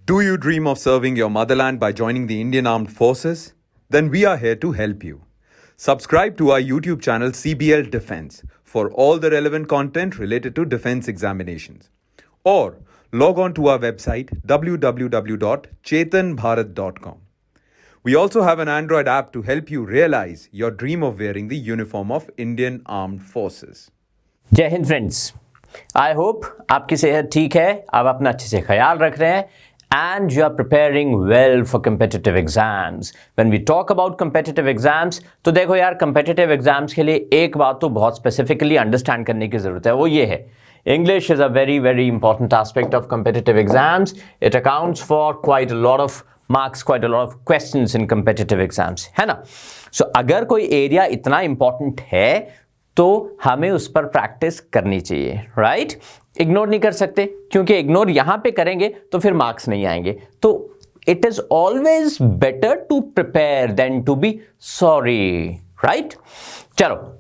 Do you dream of serving your motherland by joining the Indian Armed Forces? Then we are here to help you. Subscribe to our YouTube channel CBL Defense for all the relevant content related to defense examinations. Or log on to our website www.chetanbharat.com. We also have an Android app to help you realize your dream of wearing the uniform of Indian Armed Forces. जय Hind friends, I hope आपकी सेहत ठीक है, आप अपना अच्छे से ख्याल रख रहे हैं and you are preparing well for competitive exams. When we talk about competitive exams, तो देखो यार, competitive exams के लिए एक बात तो बहुत specifically understand करने की ज़रूरत है, वो ये है English is a very very important aspect of competitive exams. It accounts for quite a lot of marks, quite a lot of questions in competitive exams, है ना? So अगर कोई एरिया इतना important है तो हमें उस पर प्रैक्टिस करनी चाहिए, राइट? इग्नोर नहीं कर सकते, क्योंकि इग्नोर यहां पे करेंगे तो फिर मार्क्स नहीं आएंगे. तो it is always better to prepare than to be sorry, right? चलो,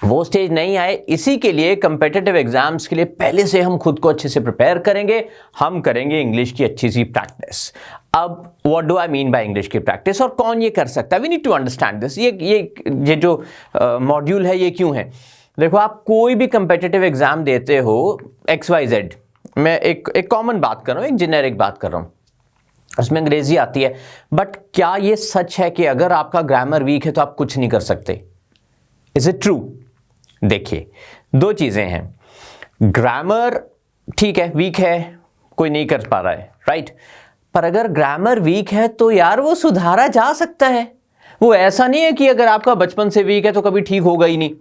वो स्टेज नहीं आए, इसी के लिए कंपेटिटिव एग्जाम्स के लिए पहले से हम खुद को अच्छे से प्रिपेयर करेंगे. हम करेंगे इंग्लिश की अच्छी सी प्रैक्टिस. अब what do I mean by English की प्रैक्टिस, और कौन ये कर सकता है? We need to understand this. ये जो मॉड्यूल है ये क्यों है? देखो, आप कोई भी कंपेटिटिव एग्जाम देते हो XYZ, मैं एक कॉमन बात कर रहा हूँ, एक जेनेरिक बात कर रहा हूँ, उसमें अंग्रेजी आती है, बट क्या ये सच है कि अगर आपका ग्रामर वीक है तो आप कुछ नहीं कर सकते? Is it true? देखिए, दो चीजें हैं. ग्रामर ठीक है, वीक है, कोई नहीं कर पा रहा है, राइट? पर अगर ग्रामर वीक है तो यार वो सुधारा जा सकता है. वो ऐसा नहीं है कि अगर आपका बचपन से वीक है तो कभी ठीक होगा ही नहीं.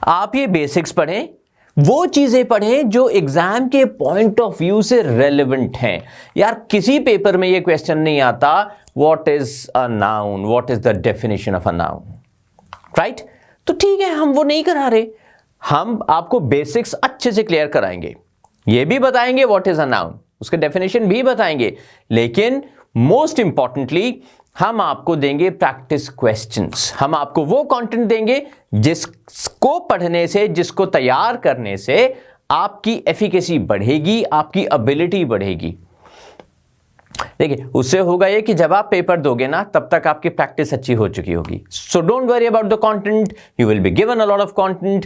आप ये बेसिक्स पढ़ें, वो चीजें पढ़ें जो एग्जाम के पॉइंट ऑफ व्यू से रेलेवेंट हैं. यार, किसी पेपर में ये क्वेश्चन नहीं आता what is a noun, what is the definition of a noun, right? तो ठीक है, हम वो नहीं करा रहे, हम आपको बेसिक्स अच्छे से क्लियर कराएंगे. ये भी बताएंगे व्हाट इज अ नाउन, उसके डेफिनेशन भी बताएंगे, लेकिन मोस्ट इंपॉर्टेंटली हम आपको देंगे प्रैक्टिस क्वेश्चंस. हम आपको वो कंटेंट देंगे जिसको पढ़ने से, जिसको तैयार करने से आपकी एफिकेसी बढ़ेगी, आपकी एबिलिटी बढ़ेगी. देखिए, उससे होगा ये कि जब आप पेपर दोगे ना, तब तक आपकी प्रैक्टिस अच्छी हो चुकी होगी. So don't worry about the content, you will be given a lot of content.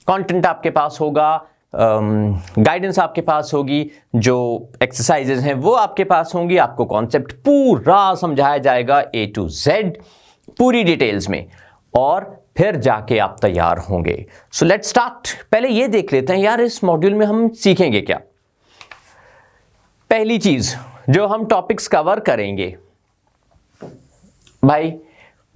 Content आपके पास होगा, गाइडेंस आपके पास होगी, जो एक्सरसाइजेज हैं वो आपके पास होंगी, आपको कॉन्सेप्ट पूरा समझाया जाएगा A to Z पूरी डिटेल्स में, और फिर जाके आप तैयार होंगे. So let's start. पहले ये देख लेते हैं यार, इस मॉड्यूल में हम सीखेंगे क्या. पहली चीज जो हम टॉपिक्स कवर करेंगे, भाई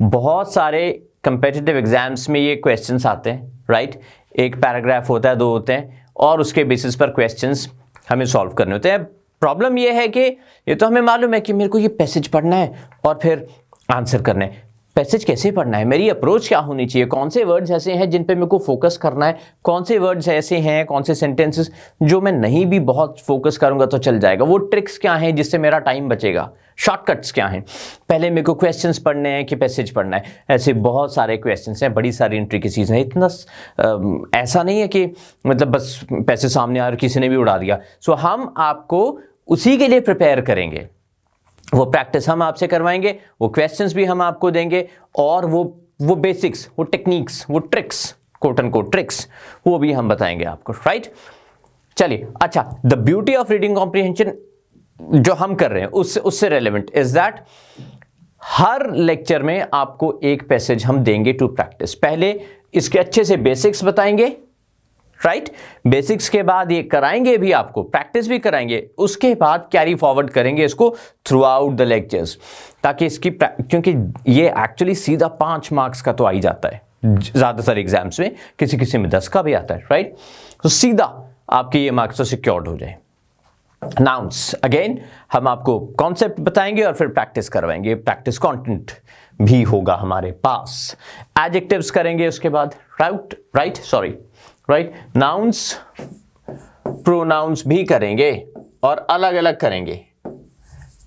बहुत सारे कंपेटिटिव एग्जाम्स में ये क्वेश्चंस आते हैं, राइट? एक पैराग्राफ होता है, 2 होते हैं, और उसके बेसिस पर क्वेश्चंस हमें सॉल्व करने होते हैं. प्रॉब्लम ये है कि ये तो हमें मालूम है कि मेरे को ये पैसेज पढ़ना है और फिर आंसर करना है. पैसेज कैसे पढ़ना है, मेरी अप्रोच क्या होनी चाहिए, कौन से वर्ड्स ऐसे हैं जिन पे मेरे को फोकस करना है, कौन से वर्ड्स ऐसे हैं, कौन से सेंटेंसेस जो मैं नहीं भी बहुत फोकस करूंगा तो चल जाएगा, वो ट्रिक्स क्या हैं जिससे मेरा टाइम बचेगा, शॉर्टकट्स क्या हैं, पहले मेरे को क्वेश्चंस पढ़ने हैं कि पैसेज पढ़ना है. ऐसे बहुत सारे क्वेश्चंस हैं, बड़ी सारी इंट्रिकेसीज हैं. इतना ऐसा नहीं है कि मतलब बस पैसेज सामने आ रहा किसी ने भी उड़ा दिया. सो हम आपको उसी के लिए प्रिपेयर करेंगे. वो प्रैक्टिस हम आपसे करवाएंगे, वो क्वेश्चंस भी हम आपको देंगे, और वो बेसिक्स, वो टेक्निक्स, वो tricks, quote and quote tricks, वो भी हम बताएंगे आपको, राइट? चलिए, अच्छा, the beauty of reading comprehension जो हम कर रहे हैं उससे रेलेवेंट इज दैट हर लेक्चर में आपको एक पैसेज हम देंगे टू प्रैक्टिस. पहले इसके अच्छे से बेसिक्स बताएंगे, राइट? बेसिक्स के बाद ये कराएंगे भी, आपको प्रैक्टिस भी कराएंगे, उसके बाद कैरी फॉरवर्ड करेंगे इसको थ्रू आउट द लेक्चर्स, ताकि इसकी, क्योंकि ये एक्चुअली सीधा 5 मार्क्स का तो आ ही जाता है ज्यादातर एग्जाम्स में, किसी किसी में 10 का भी आता है, राइट? तो सीधा आपके ये मार्क्स तो सिक्योर्ड हो जाए. नाउन्स, अगेन हम आपको कॉन्सेप्ट बताएंगे और फिर प्रैक्टिस करवाएंगे, प्रैक्टिस कंटेंट भी होगा हमारे पास. एडजेक्टिव्स करेंगे उसके बाद, राइट? नाउन्स, प्रोनाउंस भी करेंगे और अलग अलग करेंगे,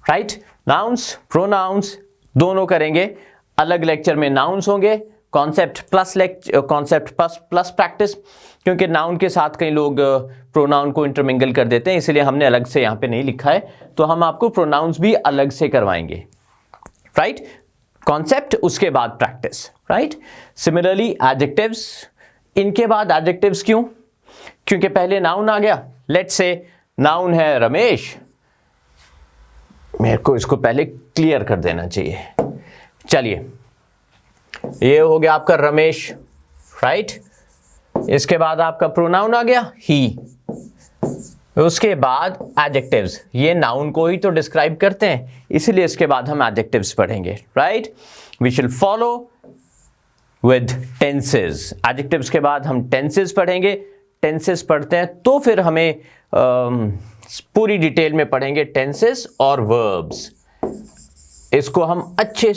राइट? नाउन्स, प्रोनाउंस दोनों करेंगे. अलग लेक्चर में नाउन्स होंगे, कॉन्सेप्ट प्लस प्रैक्टिस, क्योंकि नाउन के साथ कई लोग प्रोनाउन को इंटरमिंगल कर देते हैं, इसलिए हमने अलग से यहाँ पे नहीं लिखा है, तो हम आपको प्रोनाउंस भी अलग से करवाएंगे, राइट? कॉन्सेप्ट उसके बाद प्रैक्टिस, राइट? सिमिलरली एडजेक्टिव्स, इनके बाद एडजेक्टिव्स क्यों? क्योंकि पहले नाउन आ गया। लेट्स से नाउन है रमेश, मेरे को इसको पहले क्लियर कर देना चाहिए। चलिए, ये हो गया आपका रमेश, राइट? इसके बाद आपका प्रोनाउन आ गया ही, उसके बाद एडजेक्टिव्स, ये नाउन को ही तो डिस्क्राइब करते हैं, इसलिए इसके बाद हम एडजेक्टिव्स पढ़ेंगे, right? We shall follow with tenses. Adjectives के बाद हम टेंसेस पढ़ेंगे। टेंसेस पढ़ते हैं तो फिर हमें पूरी डिटेल में पढ़ेंगे टेंसेस और वर्ब्स। इसको हम अच्छे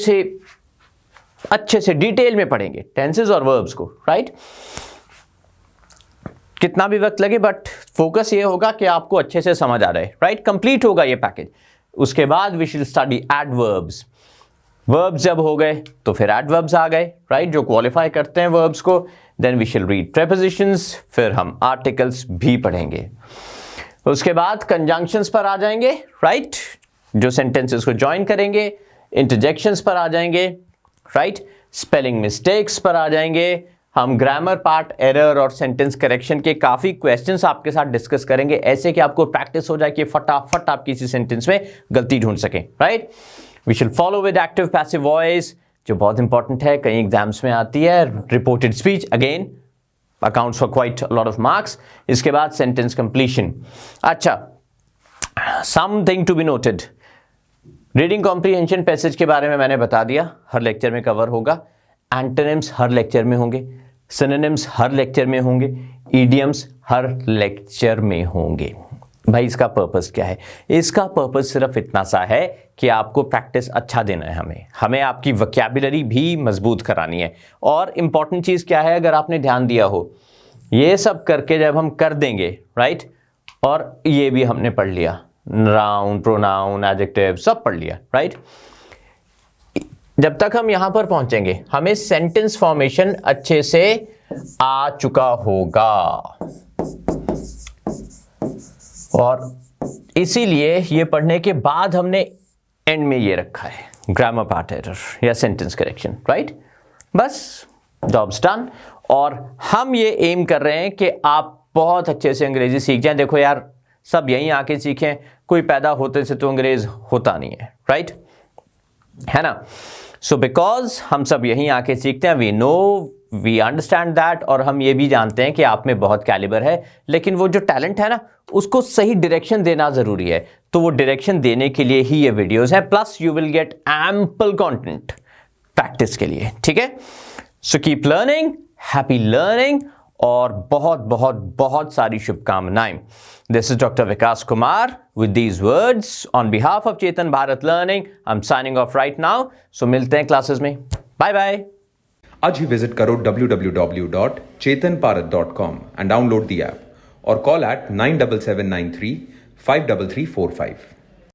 से डिटेल में पढ़ेंगे, टेंसेस और वर्ब्स को, राइट? कितना भी वक्त लगे, बट फोकस ये होगा कि आपको अच्छे से समझ आ रहा है, राइट? कंप्लीट होगा ये पैकेज। उसके बाद वी शिल स्टडी एडवर्ब्स। वर्ब्स जब हो गए तो फिर एडवर्ब्स आ गए, राइट? जो क्वालिफाई करते हैं वर्ब्स को। देन वी शिल रीड प्रीपोजिशंस, फिर हम आर्टिकल्स भी पढ़ेंगे। उसके बाद कंजंक्शंस पर आ जाएंगे, राइट? जो सेंटेंसेस को ज्वाइन करेंगे। इंटरजेक्शंस पर आ जाएंगे, राइट? स्पेलिंग मिस्टेक्स पर आ जाएंगे। हम ग्रामर पार्ट, एरर और सेंटेंस करेक्शन के काफ़ी क्वेश्चंस आपके साथ डिस्कस करेंगे, ऐसे कि आपको प्रैक्टिस हो जाए कि फटाफट आप किसी सेंटेंस में गलती ढूंढ सकें, right? We shall follow with active passive voice, जो बहुत इंपॉर्टेंट है, कई एग्जाम्स में आती है। Reported speech again accounts for quite a lot of marks. इसके बाद सेंटेंस कंप्लीशन। अच्छा, something to be noted, reading comprehension passage के बारे में मैंने बता दिया, हर लेक्चर में कवर होगा। एंटोनिम्स हर लेक्चर में होंगे, सिनोनिम्स हर लेक्चर में होंगे, इडियम्स हर लेक्चर में होंगे। भाई इसका पर्पस क्या है? इसका पर्पस सिर्फ इतना सा है कि आपको प्रैक्टिस अच्छा देना है, हमें आपकी वोकैबुलरी भी मजबूत करानी है। और इम्पॉर्टेंट चीज़ क्या है, अगर आपने ध्यान दिया हो, ये सब करके जब हम कर देंगे, राइट? और ये भी हमने पढ़ लिया, नाउन, प्रोनाउन, एडजेक्टिव सब पढ़ लिया, राइट? जब तक हम यहां पर पहुंचेंगे हमें सेंटेंस फॉर्मेशन अच्छे से आ चुका होगा, और इसीलिए ये पढ़ने के बाद हमने एंड में ये रखा है, ग्रामर पार्ट एरर या सेंटेंस करेक्शन, राइट? बस जॉब्स डन। और हम ये एम कर रहे हैं कि आप बहुत अच्छे से अंग्रेजी सीख जाएं। देखो यार, सब यहीं आके सीखें, कोई पैदा होते से तो अंग्रेज होता नहीं है, राइट? है ना? सो बिकॉज हम सब यहीं आके सीखते हैं, we know, we understand that, और हम ये भी जानते हैं कि आप में बहुत कैलिबर है, लेकिन वो जो टैलेंट है ना, उसको सही डायरेक्शन देना जरूरी है। तो वो डायरेक्शन देने के लिए ही ये वीडियोस हैं, plus you will get ample content practice के लिए, ठीक है? So keep learning, happy learning, और बहुत बहुत बहुत सारी शुभकामनाएं। This is Dr. Vikas Kumar with these words on behalf of Chetan Bharat Learning. I'm signing off right now. So मिलते हैं क्लासेस में। Bye bye. आज ही विजिट करो www.chetanbharat.com and download the app or call at 97793 53345.